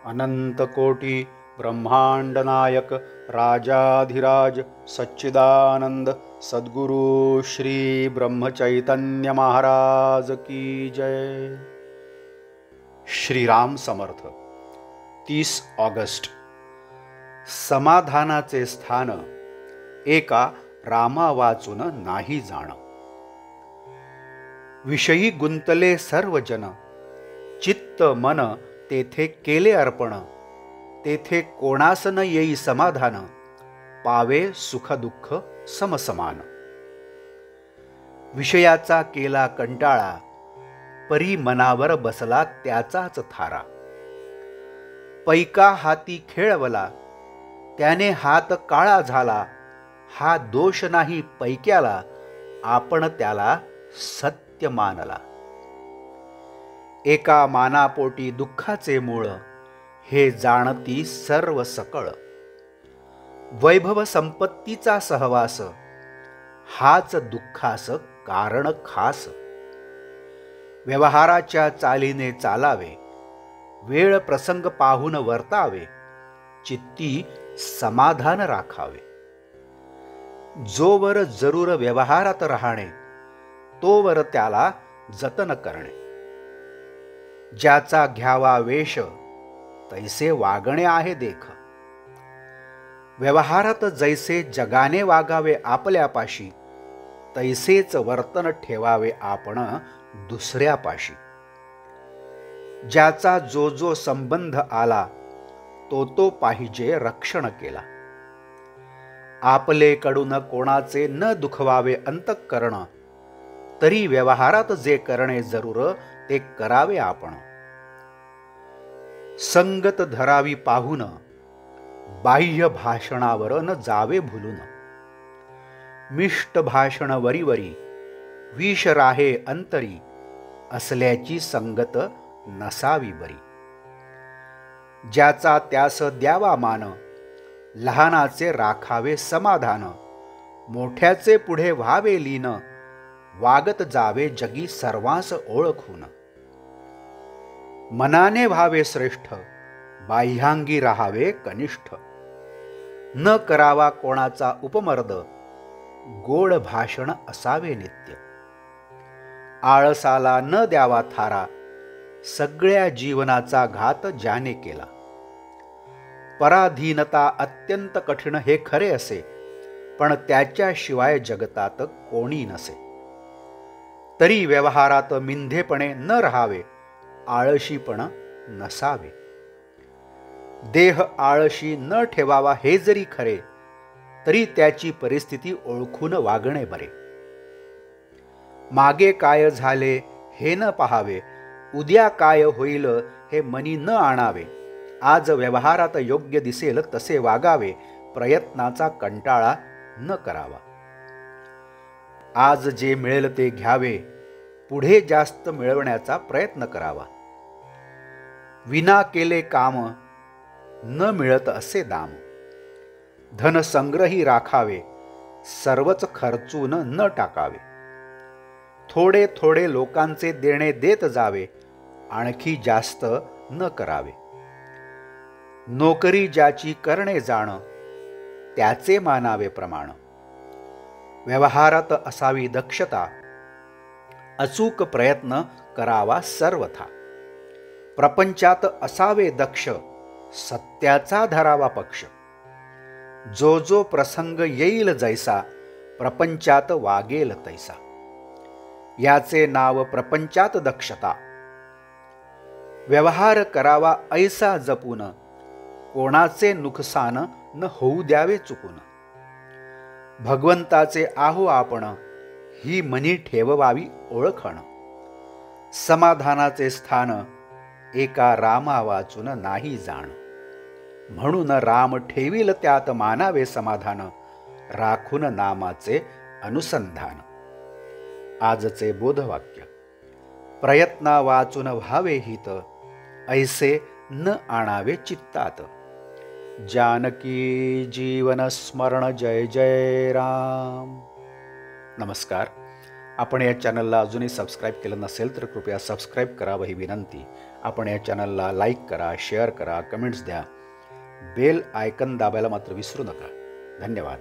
अनंत कोटी ब्रह्मांड नायक राजाधिराज सच्चिदानंद सद्गुरु श्री ब्रह्मचैतन्य महाराज की जय। श्रीराम समर्थ। 30 ऑगस्ट। समाधानाचे स्थान एका रामा वाचून नाही जाण। विषयी गुंतले सर्वजन, चित्त मन तेथे केले अर्पण। तेथे कोणास न येई समाधान, पावे सुख दुःख समसमान। विषयाचा केला कंटाळा, परी मनावर बसला त्याचाच थारा। पैका हाती खेळवला, त्याने हात काळा झाला। हा दोष नाही पैक्याला, आपण त्याला सत्य मानला। एका मानापोटी दुःखाचे मूळ, हे जाणती सर्व सकळ। वैभव संपत्तीचा सहवास, हाच दुःखास कारण खास। व्यवहाराच्या चालीने चालावे, वेळ प्रसंग पाहून वर्तावे। चित्ती समाधान राखावे। जोवर जरूर व्यवहारात राहणे, तोवर त्याला जतन करणे। ज्याचा घ्यावा वेश, तैसे वागणे आहे देख। व्यवहारात जैसे जगाने वागावे आपल्यापाशी, तैसेच वर्तन ठेवावे आपण दुसऱ्यापाशी। ज्याचा जो जो संबंध आला, तो तो पाहिजे रक्षण केला। आपले कडून कोणाचे न दुखवावे अंतःकरण, तरी व्यवहारात जे करणे जरूर ते करावे आपण। संगत धरावी पाहून, बाह्य भाषणावर न जावे भुलून। मिष्ट भाषण वरीवरी, विष राहे अंतरी। असल्याची संगत नसावी बरी। ज्याचा त्यास द्यावा मान, लहानाचे राखावे समाधान। मोठ्याचे पुढे व्हावे लीन, वागत जावे जगी सर्वांस ओळखून। मनाने व्हावे श्रेष्ठ, बाह्यांगी राहावे कनिष्ठ। न करावा कोणाचा उपमर्द, गोड भाषण असावे नित्य। आळसाला न द्यावा थारा, सगळ्या जीवनाचा घात ज्याने केला। पराधीनता अत्यंत कठीण हे खरे असे, पण त्याच्याशिवाय जगतात कोणी नसे। तरी व्यवहारात मिंधेपणे न राहावे, आळशीपण नसावे। देह आळशी न ठेवावा हे जरी खरे, तरी त्याची परिस्थिती ओळखून वागणे बरे। मागे काय झाले हे न पाहावे, उद्या काय होईल हे मनी न आणावे। आज व्यवहारात योग्य दिसेल तसे वागावे, प्रयत्नाचा कंटाळा न करावा। आज जे मिळेल ते घ्यावे, पुढे जास्त मिळवण्याचा प्रयत्न करावा। विना केले काम, न मिळत असे दाम। धन संग्रही राखावे, सर्वच खर्चून न टाकावे। थोडे थोडे लोकांचे देणे देत जावे, आणखी जास्त न करावे। नोकरी ज्याची करणे जाण, त्याचे मानावे प्रमाण। व्यवहारात असावी दक्षता, अचूक प्रयत्न करावा सर्वथा। प्रपंचात असावे दक्ष, सत्याचा धरावा पक्ष। जो जो प्रसंग येईल जैसा, प्रपंचात वागेल तैसा। याचे नाव प्रपंचात दक्षता। व्यवहार करावा ऐसा जपून, कोणाचे नुकसान न होऊ द्यावे चुकून। भगवंताचे आहो आपण, ही मनी ठेववावी ओळखण। समाधानाचे स्थान एका रामा वाचून नाही जाण। म्हणून राम ठेवील त्यात मानावे समाधान, राखून नामाचे अनुसंधान। आजचे बोधवाक्य। प्रयत्ना वाचून व्हावे हित, ऐसे न आणावे चित्तात। जानकी जीवन स्मरण जय जय राम। नमस्कार। आपण या चॅनलला अजूनही सबस्क्राईब केलं नसेल तर कृपया सबस्क्राईब करावं ही विनंती। आपण या चॅनलला लाईक करा, शेअर करा, कमेंट्स द्या. बेल आयकन दाबायला मात्र विसरू नका. धन्यवाद.